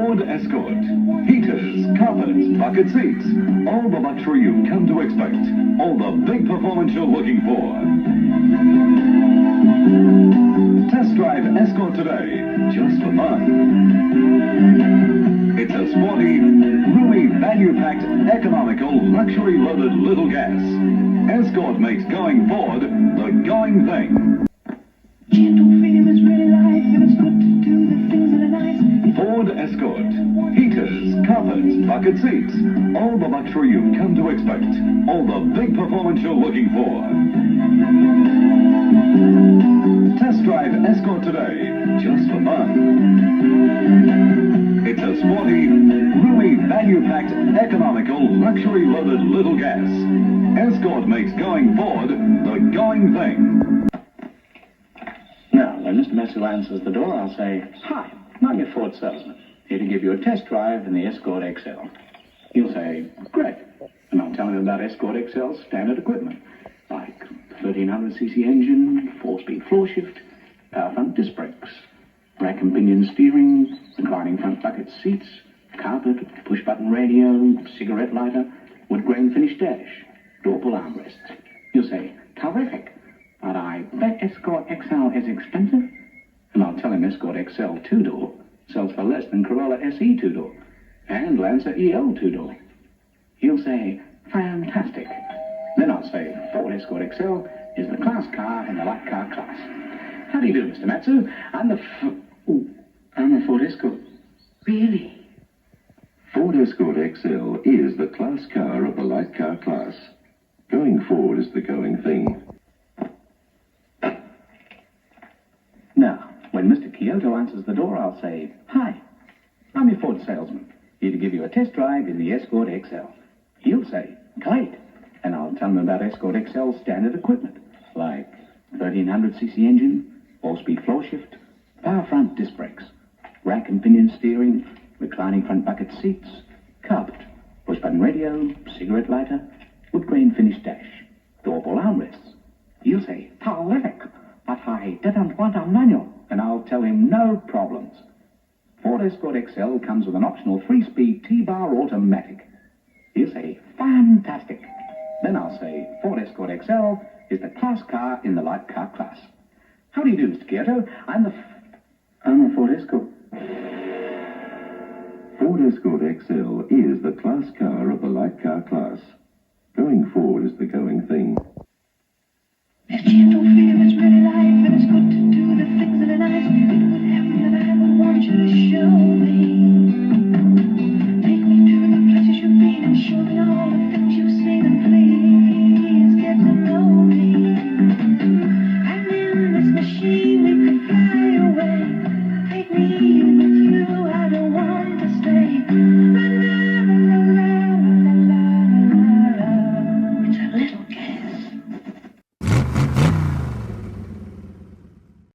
Ford Escort. Heaters, carpets, bucket seats. All the luxury you've come to expect. All the big performance you're looking for. Test drive Escort today, just for fun. It's a sporty, roomy, value-packed, economical, luxury-loaded little gas. Escort makes going Ford the going thing. Gentle freedom is really life, and it's good to do the things that are nice. Ford Escort. Heaters, carpets, bucket seats. All the luxury you've come to expect. All the big performance you're looking for. Test drive Escort today, just for fun. It's a sporty, roomy, value-packed, economical, luxury-loaded little gas. Escort makes going Ford the going thing. Now, when Mr. Messer answers the door, I'll say, "Hi, I'm your Ford salesman, here to give you a test drive in the Escort XL." He'll say, "Great," and I'll tell him about Escort XL's standard equipment, like 1300cc engine, 4-speed floor shift, power front disc brakes, rack and pinion steering, reclining front bucket seats, carpet, push-button radio, cigarette lighter, wood grain finish dash, door pull armrests. He'll say, "Terrific, but I bet Escort XL is expensive." And I'll tell him Escort XL 2-door sells for less than Corolla SE 2-door and Lancer EL 2-door. He'll say, "Fantastic." Then I'll say, Ford Escort XL is the class car in the light car class. How do you do, Mr. Matsu? I'm the Ford Escort. Really? Ford Escort XL is the class car of the light car class. Going Ford is the going thing. Now, when Mr. Kyoto answers the door, I'll say, "Hi, I'm your Ford salesman, here to give you a test drive in the Escort XL." He'll say, "Great," and I'll tell him about Escort XL's standard equipment, like 1300cc engine, 4-speed floor shift, power front disc brakes, rack and pinion steering, reclining front bucket seats, carpet, push-button radio, cigarette lighter, wood grain finish dash, door pull armrests. He'll say, "Terrific, but I didn't want a manual," and I'll tell him no problems. Ford Escort XL comes with an optional 3-speed T-bar automatic. He'll say, "Fantastic." Then I'll say, Ford Escort XL is the class car in the light car class. How do you do, Mr. Kyoto? I'm the Ford Escort. Ford Escort XL is the class car of the light car class. Going Ford is the going thing.